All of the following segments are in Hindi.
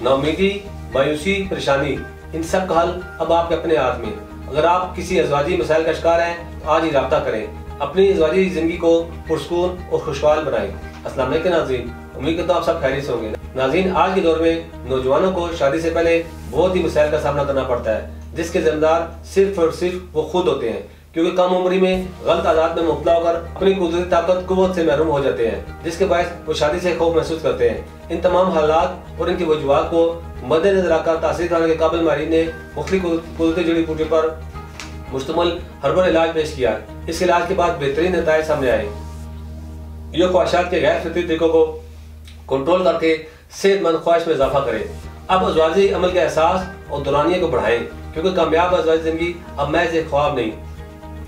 नाउमीदी, मायूसी, परेशानी, इन सब का हल अब आपके अपने हाथ में। अगर आप किसी अज़वाजी मसाइल का शिकार हैं तो आज ही रब्ता करें, अपनी अज़वाजी ज़िंदगी को पुरसुकून और खुशहाल बनाएं। अस्सलाम वालेकुम नाज़रीन, उम्मीद करता हूँ आप सब खैरियत से होंगे। नाज़रीन, आज के दौर में नौजवानों को शादी से पहले बहुत ही मसाइल का सामना करना पड़ता है, जिसके जिम्मेदार सिर्फ और सिर्फ वो खुद होते हैं, क्योंकि कम उम्री में गलत आदत में मुब्तला होकर अपनी कुदरती ताकत कुव्वत से महरूम हो जाते हैं, जिसके बायस वो शादी से खौफ महसूस करते हैं। इन तमाम हालात और इनकी वजूहात को मद्देनजर रखकर तासीर कराने के काबिल माहिरीन ने मुख्तलिफ कुदरती जड़ी बूटियों पर मुश्तमिल हर्बल इलाज पेश किया। इस इलाज के बाद बेहतरीन नतीजे सामने आए। ये ख्वाहिशात के गैर फितरी तरीकों को कंट्रोल करके सेहतमंद ख्वाहिश में इजाफा करें। अब अज़वाजी अमल के एहसास और दौरानिया को बढ़ाएं, क्योंकि कामयाब अज़वाजी जिंदगी अब महज एक ख्वाब नहीं।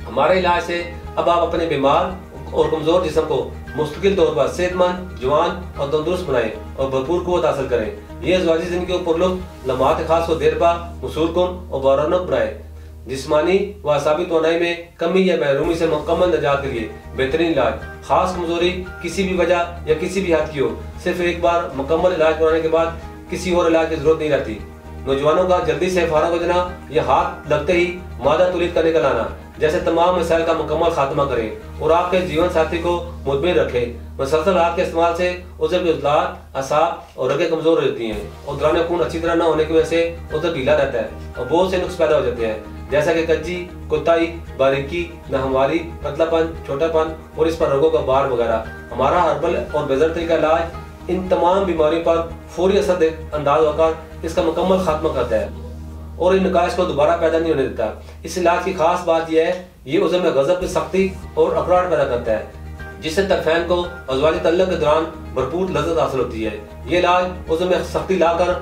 हमारे इलाज से अब आप अपने बीमार और कमजोर जिस्म को मुस्तकिल तौर पर सेहतमंद, जवान और तंदुरुस्त बनाएं और भरपूर कुव्वत हासिल करें। ये अज़वाजी जिंदगी को पुरलुत्फ लम्हात खास को देर पा मसूरकुन और बारौनक बनाए। जिस्मानी व असाबी तवानाई में कमी या महरूमी से मुकम्मल निजात के लिए बेहतरीन इलाज। खास कमजोरी किसी भी वजह या किसी भी हद की हो, सिर्फ एक बार मुकम्मल इलाज कराने के बाद किसी और इलाज की जरूरत नहीं रहती। नौजवानों का जल्दी से फारग हो जाना या हाथ लगते ही मादा तुलित करने का लाना जैसे तमाम मसाइल का मुकम्मल खात्मा करें और आपके जीवन साथी को मुतमिन रखें। मुसलसल हाथ के इस्तेमाल से उज़र की उजलात, असाब और रगें कमजोर हो जाती हैं और दौरान खून अच्छी तरह न होने की वजह से उज़र गीला रहता है और बहुत से नुक्स पैदा हो जाते हैं, जैसा कि कच्ची, कुताई, बारीकी, नाहमारी, पतलापन, छोटापन और इस पर रोगों का बार वगैरह। हमारा हर्बल और बेहतर तरीका इलाज इन तमाम बीमारियों पर फौरी असर अंदाज होकर इसका मुकम्मल खात्मा करता है और इन नकाश को दोबारा पैदा नहीं होने देता। इस इलाज की खास बात यह है, ये उज़र में गज़ब की सख्ती और अकड़ाहट पैदा करता है, जिससे तरफ़ैन को अज़वाजी तल्लुक़ के दौरान भरपूर लज़्ज़त हासिल होती है। ये इलाज उज़र में सख्ती लाकर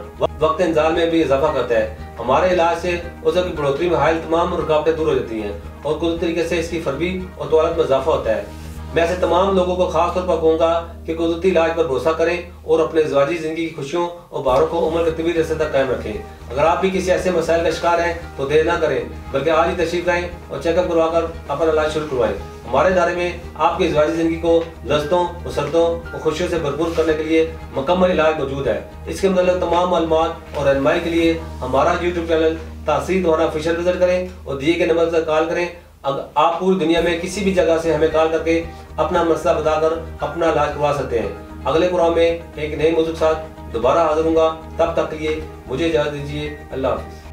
वक्त इंजाल में भी इजाफा करता है। हमारे इलाज से उज़र की बढ़ोतरी में हायल तमाम रुकावटें दूर हो जाती हैं और कुदरती तरीके से इसकी फरबी और तवालत में इजाफा होता है। मैं ऐसे तमाम लोगों को खास तौर पर कहूँगा कि कुदरती इलाज पर भरोसा करें और अपने अज़वाजी ज़िंदगी की खुशियों और बारों को उम्र के तवील अरसे तक कायम रखें। अगर आप भी किसी ऐसे मसाइल का शिकार हैं तो देर ना करें, बल्कि आज ही तशरीफ लाएं और चेकअप करवाकर अपना इलाज शुरू करवाएं। हमारे दायरे में आपकी अज़वाजी ज़िंदगी को लज़्ज़तों, मुसरतों और खुशियों से भरपूर करने के लिए मुकम्मल इलाज मौजूद है। इसके मतलब तमाम मालूमात और रहनुमाई के लिए हमारा यूट्यूब चैनल तासीर द्वारा ऑफिशियल विजिट करें और दिए गए नंबर पर कॉल करें। आप पूरी दुनिया में किसी भी जगह से हमें कॉल करके अपना मसला बताकर अपना इलाज करवा सकते हैं। अगले प्रोग्राम में एक नए मौजूद के साथ दोबारा हाजिर होऊंगा। तब तक के लिए मुझे इजाज़त दीजिए। अल्लाह हाफ़िज़।